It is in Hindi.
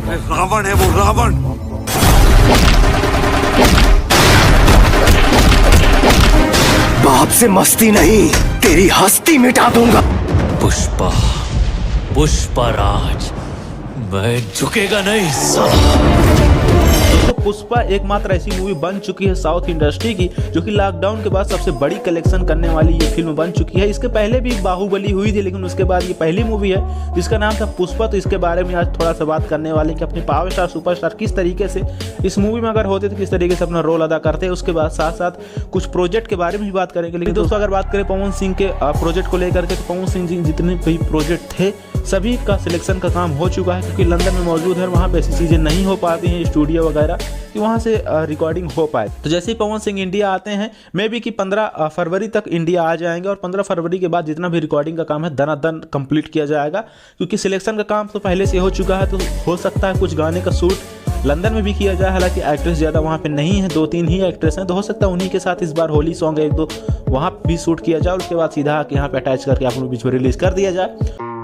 रावण है वो, रावण। बाप से मस्ती नहीं, तेरी हस्ती मिटा दूंगा। पुष्पा, पुष्पराज, मैं झुकेगा नहीं साला। तो पुष्पा एकमात्र ऐसी मूवी बन चुकी है साउथ इंडस्ट्री की जो कि लॉकडाउन के बाद सबसे बड़ी कलेक्शन करने वाली ये फिल्म बन चुकी है। इसके पहले भी बाहुबली हुई थी, लेकिन उसके बाद ये पहली मूवी है जिसका नाम था पुष्पा। तो इसके बारे में आज थोड़ा सा बात करने वाले कि अपने पावर स्टार सुपरस्टार किस तरीके से इस मूवी में अगर होते तो किस तरीके से अपना रोल अदा करते हैं। उसके बाद साथ साथ कुछ प्रोजेक्ट के बारे में भी बात करेंगे। लेकिन दोस्तों अगर बात करें पवन सिंह के प्रोजेक्ट को लेकर के, तो पवन सिंह जी जितने भी प्रोजेक्ट थे सभी का सिलेक्शन का काम हो चुका है, क्योंकि लंदन में मौजूद है, वहाँ पे ऐसी चीज़ें नहीं हो पाती हैं स्टूडियो वगैरह कि वहाँ से रिकॉर्डिंग हो पाए। तो जैसे ही पवन सिंह इंडिया आते हैं, मे बी कि 15 फरवरी तक इंडिया आ जाएंगे, और 15 फरवरी के बाद जितना भी रिकॉर्डिंग का काम है दनादन कंप्लीट किया जाएगा, क्योंकि सिलेक्शन का काम तो पहले से हो चुका है। तो हो सकता है कुछ गाने का शूट लंदन में भी किया जाए, हालांकि एक्ट्रेस ज़्यादा वहाँ पे नहीं है, 2-3 ही एक्ट्रेस हैं, तो हो सकता है उन्हीं के साथ इस बार होली सॉन्ग 1-2 वहाँ भी शूट किया जाए, उसके बाद सीधा यहाँ पे अटैच करके आप लोग बीच में रिलीज़ कर दिया जाए।